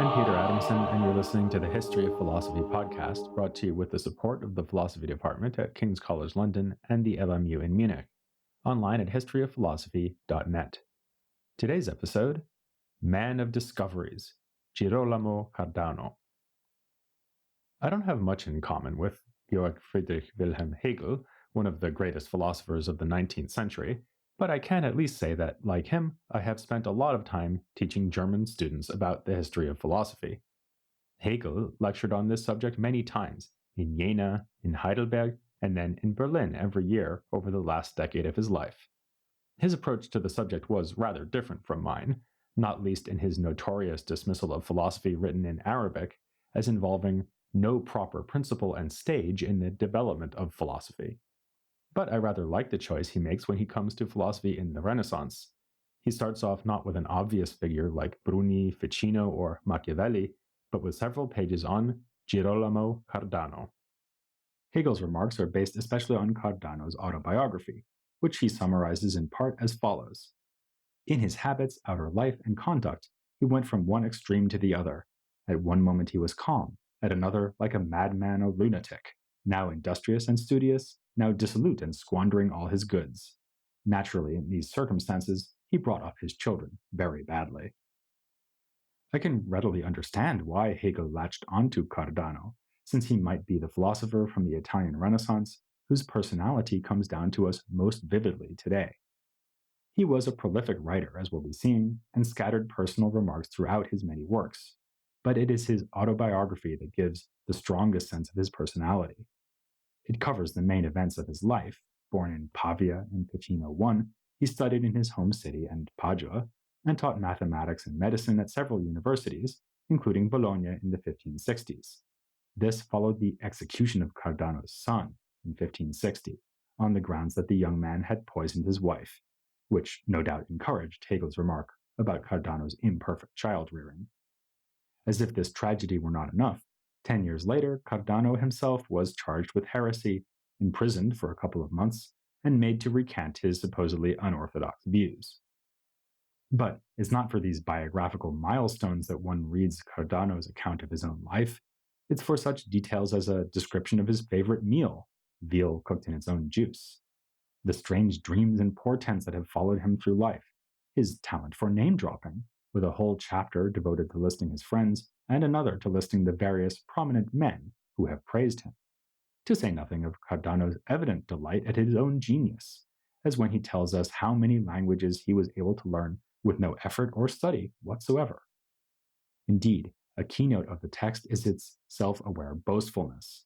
I'm Peter Adamson, and you're listening to the History of Philosophy podcast, brought to you with the support of the Philosophy Department at King's College London and the LMU in Munich, online at historyofphilosophy.net. Today's episode, Man of Discoveries, Girolamo Cardano. I don't have much in common with Georg Friedrich Wilhelm Hegel, one of the greatest philosophers of the 19th century, but I can at least say that, like him, I have spent a lot of time teaching German students about the history of philosophy. Hegel lectured on this subject many times, in Jena, in Heidelberg, and then in Berlin every year over the last decade of his life. His approach to the subject was rather different from mine, not least in his notorious dismissal of philosophy written in Arabic as involving no proper principle and stage in the development of philosophy. But I rather like the choice he makes when he comes to philosophy in the Renaissance. He starts off not with an obvious figure like Bruni, Ficino, or Machiavelli, but with several pages on Girolamo Cardano. Hegel's remarks are based especially on Cardano's autobiography, which he summarizes in part as follows. In his habits, outer life, and conduct, he went from one extreme to the other. At one moment he was calm, at another like a madman or lunatic, now industrious and studious, now dissolute and squandering all his goods. Naturally, in these circumstances, he brought up his children very badly. I can readily understand why Hegel latched onto Cardano, since he might be the philosopher from the Italian Renaissance whose personality comes down to us most vividly today. He was a prolific writer, as we'll be seeing, and scattered personal remarks throughout his many works, but it is his autobiography that gives the strongest sense of his personality. It covers the main events of his life. Born in Pavia in 1501, he studied in his home city and Padua, and taught mathematics and medicine at several universities, including Bologna in the 1560s. This followed the execution of Cardano's son in 1560, on the grounds that the young man had poisoned his wife, which no doubt encouraged Hegel's remark about Cardano's imperfect child-rearing. As if this tragedy were not enough, 10 years later, Cardano himself was charged with heresy, imprisoned for a couple of months, and made to recant his supposedly unorthodox views. But it's not for these biographical milestones that one reads Cardano's account of his own life. It's for such details as a description of his favorite meal, veal cooked in its own juice, the strange dreams and portents that have followed him through life, his talent for name-dropping, with a whole chapter devoted to listing his friends and another to listing the various prominent men who have praised him, to say nothing of Cardano's evident delight at his own genius, as when he tells us how many languages he was able to learn with no effort or study whatsoever. Indeed, a keynote of the text is its self-aware boastfulness.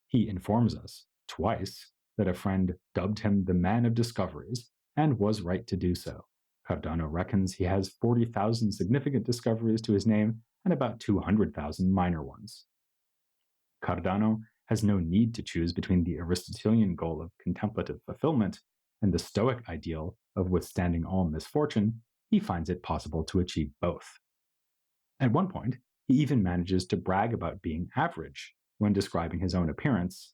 He informs us, twice, that a friend dubbed him the man of discoveries, and was right to do so. Cardano reckons he has 40,000 significant discoveries to his name and about 200,000 minor ones. Cardano has no need to choose between the Aristotelian goal of contemplative fulfillment and the Stoic ideal of withstanding all misfortune. He finds it possible to achieve both. At one point, he even manages to brag about being average when describing his own appearance,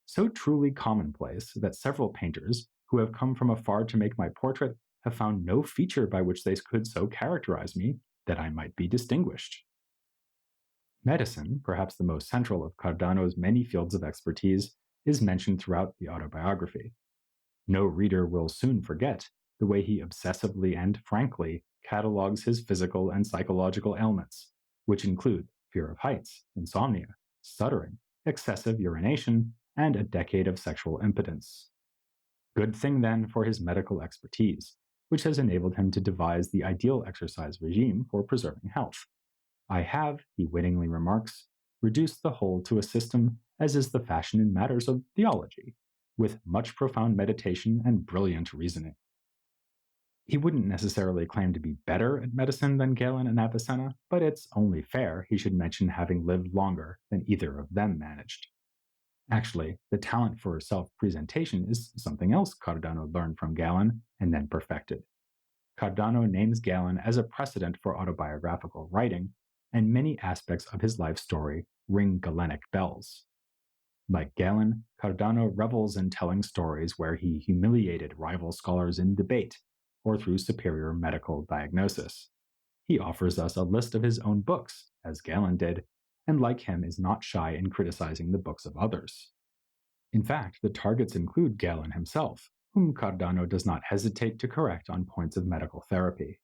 so truly commonplace that several painters who have come from afar to make my portrait have found no feature by which they could so characterize me that I might be distinguished. Medicine, perhaps the most central of Cardano's many fields of expertise, is mentioned throughout the autobiography. No reader will soon forget the way he obsessively and frankly catalogues his physical and psychological ailments, which include fear of heights, insomnia, stuttering, excessive urination, and a decade of sexual impotence. Good thing then for his medical expertise, which has enabled him to devise the ideal exercise regime for preserving health. I have, he wittingly remarks, reduced the whole to a system as is the fashion in matters of theology, with much profound meditation and brilliant reasoning. He wouldn't necessarily claim to be better at medicine than Galen and Avicenna, but it's only fair he should mention having lived longer than either of them managed. Actually, the talent for self-presentation is something else Cardano learned from Galen and then perfected. Cardano names Galen as a precedent for autobiographical writing, and many aspects of his life story ring Galenic bells. Like Galen, Cardano revels in telling stories where he humiliated rival scholars in debate or through superior medical diagnosis. He offers us a list of his own books as Galen did, and like him is not shy in criticizing the books of others. In fact, the targets include Galen himself, whom Cardano does not hesitate to correct on points of medical therapy.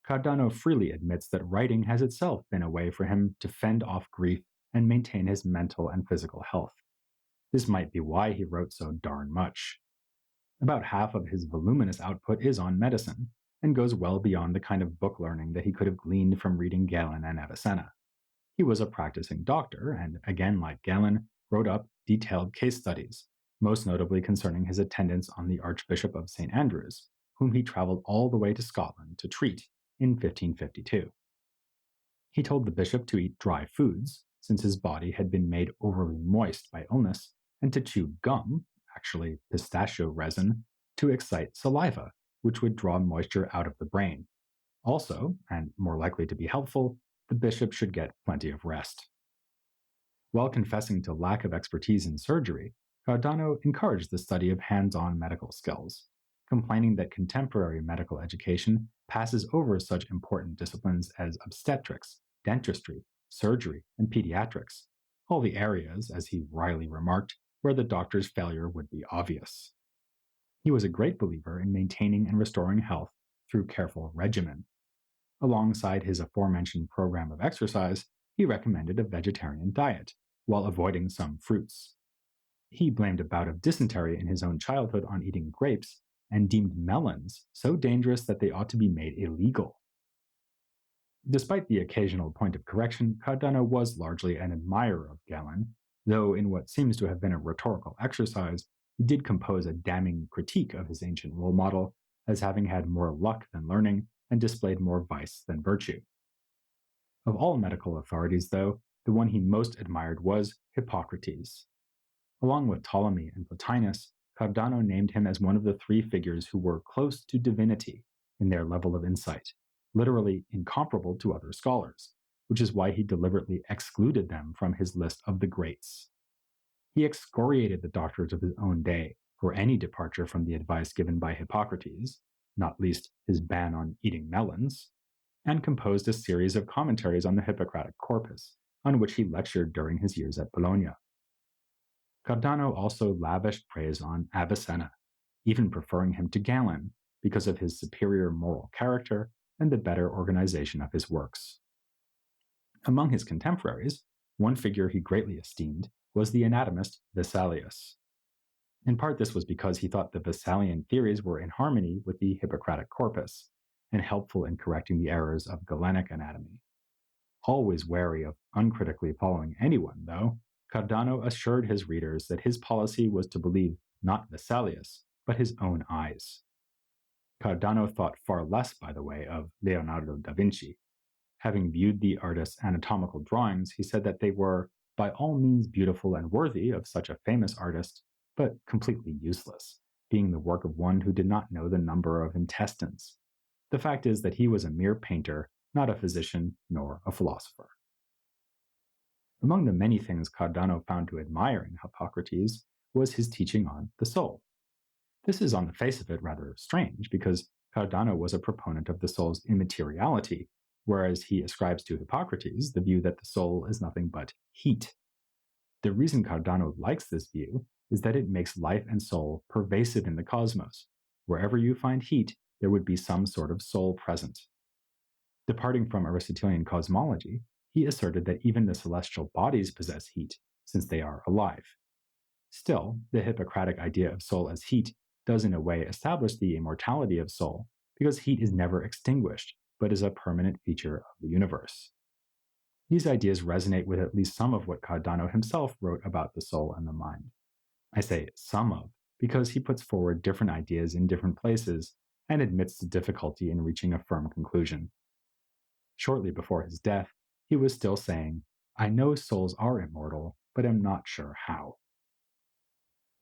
Cardano freely admits that writing has itself been a way for him to fend off grief and maintain his mental and physical health. This might be why he wrote so darn much. About half of his voluminous output is on medicine, and goes well beyond the kind of book learning that he could have gleaned from reading Galen and Avicenna. He was a practicing doctor, and again like Galen, wrote up detailed case studies, most notably concerning his attendance on the Archbishop of St. Andrews, whom he traveled all the way to Scotland to treat in 1552. He told the bishop to eat dry foods, since his body had been made overly moist by illness, and to chew gum, actually pistachio resin, to excite saliva, which would draw moisture out of the brain. Also, and more likely to be helpful, the bishop should get plenty of rest. While confessing to lack of expertise in surgery, Cardano encouraged the study of hands-on medical skills, complaining that contemporary medical education passes over such important disciplines as obstetrics, dentistry, surgery, and pediatrics, all the areas, as he wryly remarked, where the doctor's failure would be obvious. He was a great believer in maintaining and restoring health through careful regimen. Alongside his aforementioned program of exercise, he recommended a vegetarian diet, while avoiding some fruits. He blamed a bout of dysentery in his own childhood on eating grapes, and deemed melons so dangerous that they ought to be made illegal. Despite the occasional point of correction, Cardano was largely an admirer of Galen, though in what seems to have been a rhetorical exercise, he did compose a damning critique of his ancient role model as having had more luck than learning and displayed more vice than virtue. Of all medical authorities, though, the one he most admired was Hippocrates. Along with Ptolemy and Plotinus, Cardano named him as one of the three figures who were close to divinity in their level of insight, literally incomparable to other scholars, which is why he deliberately excluded them from his list of the greats. He excoriated the doctors of his own day for any departure from the advice given by Hippocrates, not least his ban on eating melons, and composed a series of commentaries on the Hippocratic corpus, on which he lectured during his years at Bologna. Cardano also lavished praise on Avicenna, even preferring him to Galen because of his superior moral character and the better organization of his works. Among his contemporaries, one figure he greatly esteemed was the anatomist Vesalius. In part, this was because he thought the Vesalian theories were in harmony with the Hippocratic corpus and helpful in correcting the errors of Galenic anatomy. Always wary of uncritically following anyone, though, Cardano assured his readers that his policy was to believe not Vesalius, but his own eyes. Cardano thought far less, by the way, of Leonardo da Vinci. Having viewed the artist's anatomical drawings, he said that they were by all means beautiful and worthy of such a famous artist, but completely useless, being the work of one who did not know the number of intestines. The fact is that he was a mere painter, not a physician nor a philosopher. Among the many things Cardano found to admire in Hippocrates was his teaching on the soul. This is on the face of it rather strange, because Cardano was a proponent of the soul's immateriality, whereas he ascribes to Hippocrates the view that the soul is nothing but heat. The reason Cardano likes this view is that it makes life and soul pervasive in the cosmos. Wherever you find heat, there would be some sort of soul present. Departing from Aristotelian cosmology, he asserted that even the celestial bodies possess heat, since they are alive. Still, the Hippocratic idea of soul as heat does in a way establish the immortality of soul, because heat is never extinguished, but is a permanent feature of the universe. These ideas resonate with at least some of what Cardano himself wrote about the soul and the mind. I say some of, because he puts forward different ideas in different places and admits the difficulty in reaching a firm conclusion. Shortly before his death, he was still saying, "I know souls are immortal, but am not sure how."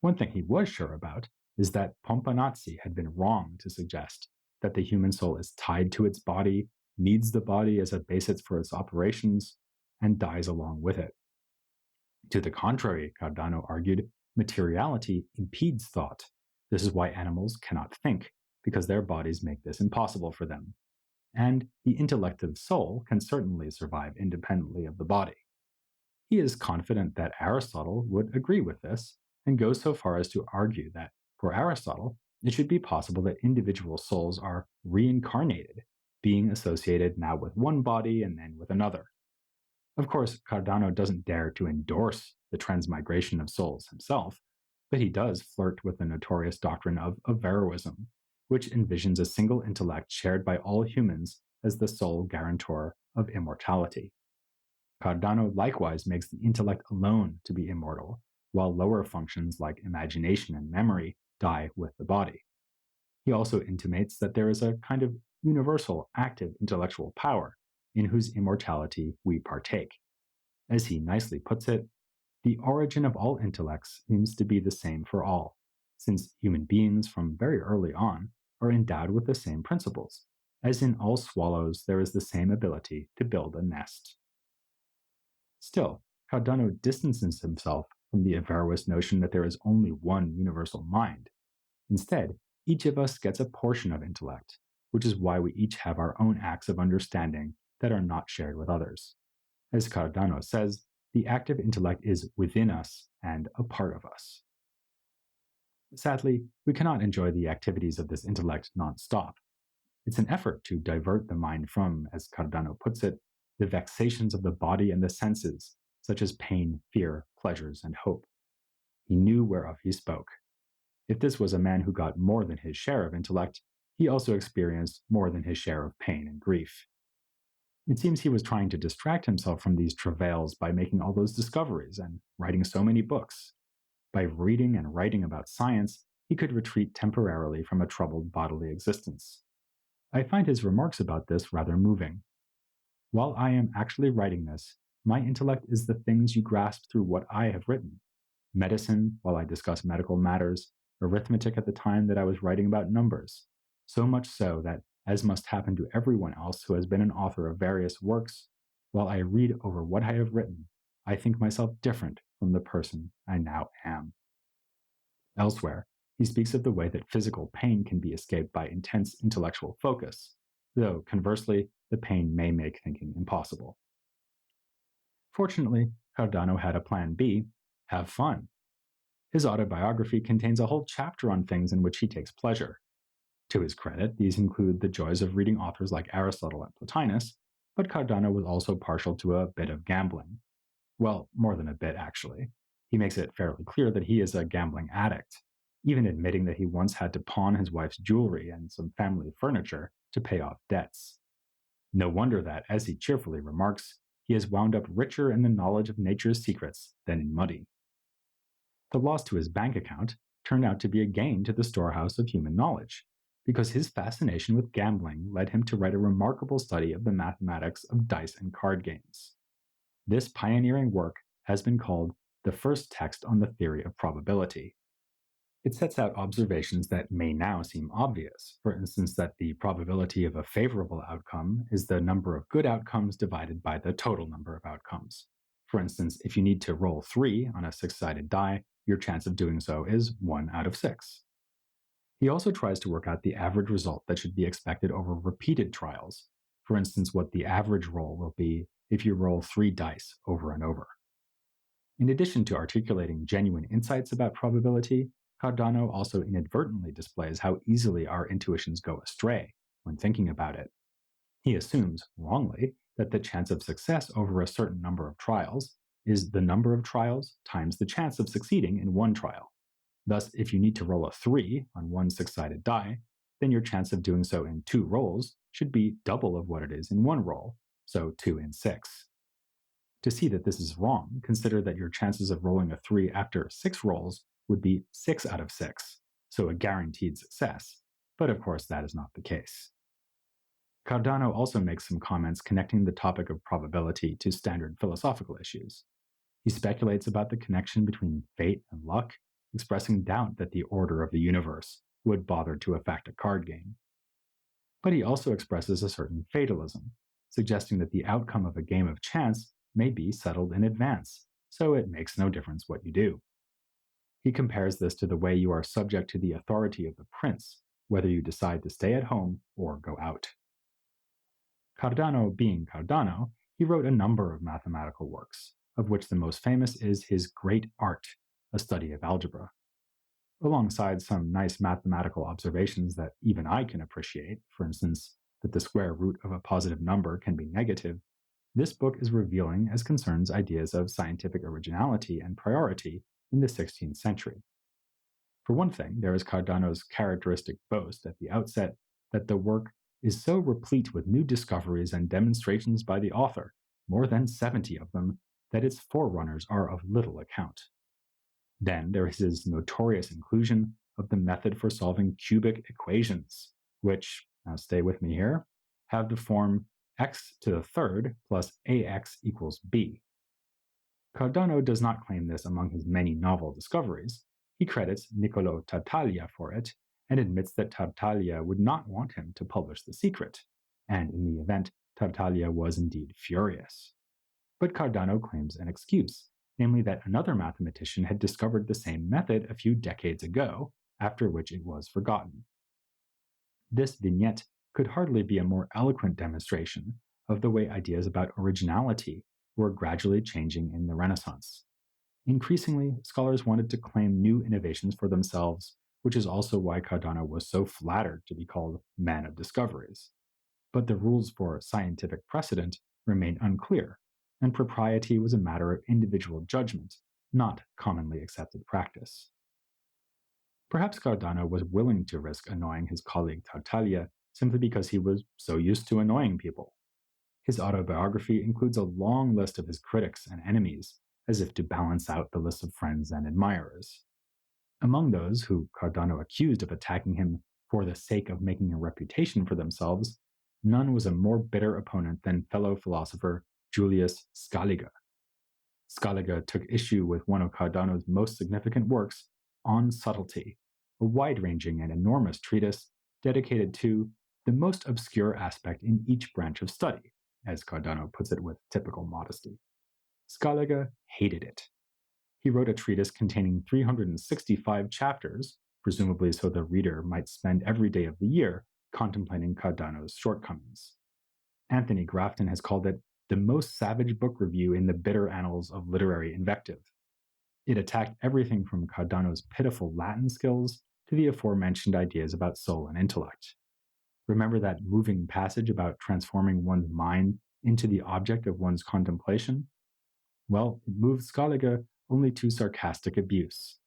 One thing he was sure about is that Pomponazzi had been wrong to suggest that the human soul is tied to its body, needs the body as a basis for its operations, and dies along with it. To the contrary, Cardano argued, materiality impedes thought. This is why animals cannot think, because their bodies make this impossible for them. and the intellective soul can certainly survive independently of the body. He is confident that Aristotle would agree with this, and goes so far as to argue that, for Aristotle, it should be possible that individual souls are reincarnated, being associated now with one body and then with another. Of course, Cardano doesn't dare to endorse the transmigration of souls himself, but he does flirt with the notorious doctrine of Averroism, which envisions a single intellect shared by all humans as the sole guarantor of immortality. Cardano likewise makes the intellect alone to be immortal, while lower functions like imagination and memory die with the body. He also intimates that there is a kind of universal active intellectual power in whose immortality we partake. As he nicely puts it, the origin of all intellects seems to be the same for all, since human beings from very early on are endowed with the same principles, as in all swallows there is the same ability to build a nest. Still, Cardano distances himself from the Averroist notion that there is only one universal mind. Instead, each of us gets a portion of intellect, which is why we each have our own acts of understanding that are not shared with others. As Cardano says, the active intellect is within us and a part of us. Sadly, we cannot enjoy the activities of this intellect non-stop. It's an effort to divert the mind from, as Cardano puts it, the vexations of the body and the senses, such as pain, fear, pleasures, and hope. He knew whereof he spoke. If this was a man who got more than his share of intellect, he also experienced more than his share of pain and grief. It seems he was trying to distract himself from these travails by making all those discoveries and writing so many books. By reading and writing about science, he could retreat temporarily from a troubled bodily existence. I find his remarks about this rather moving. While I am actually writing this, my intellect is the things you grasp through what I have written. Medicine, while I discuss medical matters, arithmetic at the time that I was writing about numbers. So much so that, as must happen to everyone else who has been an author of various works, while I read over what I have written, I think myself different from the person I now am. Elsewhere, he speaks of the way that physical pain can be escaped by intense intellectual focus, though conversely, the pain may make thinking impossible. Fortunately, Cardano had a plan B: have fun. His autobiography contains a whole chapter on things in which he takes pleasure. To his credit, these include the joys of reading authors like Aristotle and Plotinus, but Cardano was also partial to a bit of gambling. Well, more than a bit, actually. He makes it fairly clear that he is a gambling addict, even admitting that he once had to pawn his wife's jewelry and some family furniture to pay off debts. No wonder that, as he cheerfully remarks, he has wound up richer in the knowledge of nature's secrets than in money. The loss to his bank account turned out to be a gain to the storehouse of human knowledge, because his fascination with gambling led him to write a remarkable study of the mathematics of dice and card games. This pioneering work has been called the first text on the theory of probability. It sets out observations that may now seem obvious, for instance, that the probability of a favorable outcome is the number of good outcomes divided by the total number of outcomes. For instance, if you need to roll 3 on a 6-sided die, your chance of doing so is 1 out of 6. He also tries to work out the average result that should be expected over repeated trials. For instance, what the average roll will be if you roll 3 dice over and over. In addition to articulating genuine insights about probability, Cardano also inadvertently displays how easily our intuitions go astray when thinking about it. He assumes, wrongly, that the chance of success over a certain number of trials is the number of trials times the chance of succeeding in one trial. Thus, if you need to roll a 3 on one 6-sided die, then your chance of doing so in 2 rolls should be double of what it is in one roll, so 2 in 6. To see that this is wrong, consider that your chances of rolling a 3 after 6 rolls would be 6 out of 6, so a guaranteed success. But of course, that is not the case. Cardano also makes some comments connecting the topic of probability to standard philosophical issues. He speculates about the connection between fate and luck, expressing doubt that the order of the universe would bother to affect a card game. But he also expresses a certain fatalism, suggesting that the outcome of a game of chance may be settled in advance, so it makes no difference what you do. He compares this to the way you are subject to the authority of the prince, whether you decide to stay at home or go out. Cardano being Cardano, he wrote a number of mathematical works, of which the most famous is his Great Art, a study of algebra. Alongside some nice mathematical observations that even I can appreciate, for instance, that the square root of a positive number can be negative, this book is revealing as concerns ideas of scientific originality and priority in the 16th century. For one thing, there is Cardano's characteristic boast at the outset that the work is so replete with new discoveries and demonstrations by the author, more than 70 of them, that its forerunners are of little account. Then there is his notorious inclusion of the method for solving cubic equations, which, now stay with me here, have the form x to the third plus ax equals b. Cardano does not claim this among his many novel discoveries. He credits Niccolò Tartaglia for it and admits that Tartaglia would not want him to publish the secret, and in the event, Tartaglia was indeed furious. But Cardano claims an excuse, namely that another mathematician had discovered the same method a few decades ago, after which it was forgotten. This vignette could hardly be a more eloquent demonstration of the way ideas about originality were gradually changing in the Renaissance. Increasingly, scholars wanted to claim new innovations for themselves, which is also why Cardano was so flattered to be called man of discoveries. But the rules for scientific precedent remained unclear, and propriety was a matter of individual judgment, not commonly accepted practice. Perhaps Cardano was willing to risk annoying his colleague Tartaglia simply because he was so used to annoying people. His autobiography includes a long list of his critics and enemies, as if to balance out the list of friends and admirers. Among those who Cardano accused of attacking him for the sake of making a reputation for themselves, none was a more bitter opponent than fellow philosopher Julius Scaliger. Scaliger took issue with one of Cardano's most significant works, On Subtlety, a wide-ranging and enormous treatise dedicated to the most obscure aspect in each branch of study, as Cardano puts it with typical modesty. Scaliger hated it. He wrote a treatise containing 365 chapters, presumably so the reader might spend every day of the year contemplating Cardano's shortcomings. Anthony Grafton has called it the most savage book review in the bitter annals of literary invective. It attacked everything from Cardano's pitiful Latin skills to the aforementioned ideas about soul and intellect. Remember that moving passage about transforming one's mind into the object of one's contemplation? Well, it moved Scaliger only to sarcastic abuse.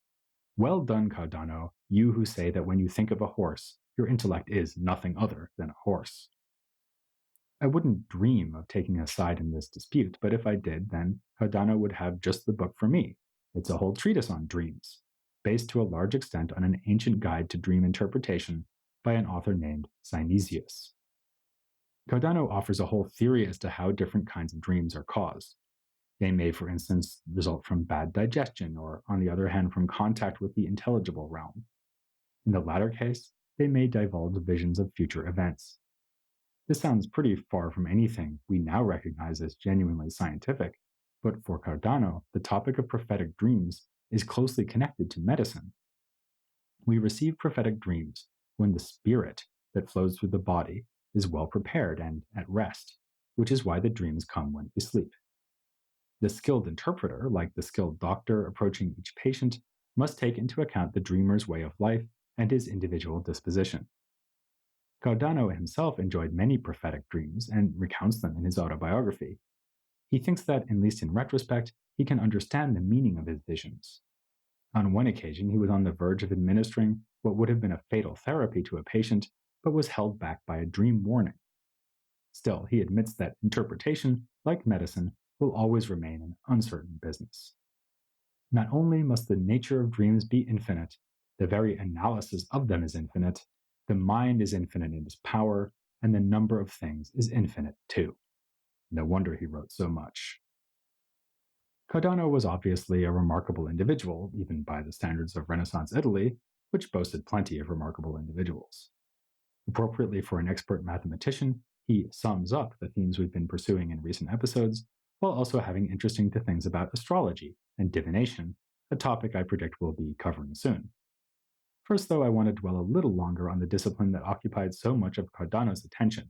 Well done, Cardano, you who say that when you think of a horse, your intellect is nothing other than a horse. I wouldn't dream of taking a side in this dispute, but if I did, then Cardano would have just the book for me. It's a whole treatise on dreams, based to a large extent on an ancient guide to dream interpretation by an author named Synesius. Cardano offers a whole theory as to how different kinds of dreams are caused. They may, for instance, result from bad digestion, or, on the other hand, from contact with the intelligible realm. In the latter case, they may divulge visions of future events. This sounds pretty far from anything we now recognize as genuinely scientific, but for Cardano, the topic of prophetic dreams is closely connected to medicine. We receive prophetic dreams when the spirit that flows through the body is well prepared and at rest, which is why the dreams come when we sleep. The skilled interpreter, like the skilled doctor approaching each patient, must take into account the dreamer's way of life and his individual disposition. Cardano himself enjoyed many prophetic dreams and recounts them in his autobiography. He thinks that, at least in retrospect, he can understand the meaning of his visions. On one occasion, he was on the verge of administering what would have been a fatal therapy to a patient, but was held back by a dream warning. Still, he admits that interpretation, like medicine, will always remain an uncertain business. Not only must the nature of dreams be infinite, the very analysis of them is infinite, the mind is infinite in its power, and the number of things is infinite too. No wonder he wrote so much. Cardano was obviously a remarkable individual, even by the standards of Renaissance Italy, which boasted plenty of remarkable individuals. Appropriately for an expert mathematician, he sums up the themes we've been pursuing in recent episodes, while also having interesting things about astrology and divination, a topic I predict we'll be covering soon. First, though, I want to dwell a little longer on the discipline that occupied so much of Cardano's attention.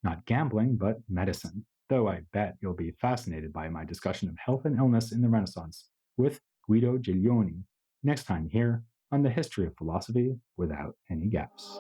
Not gambling, but medicine. Though I bet you'll be fascinated by my discussion of health and illness in the Renaissance with Guido Giglioni next time here on the History of Philosophy Without Any Gaps.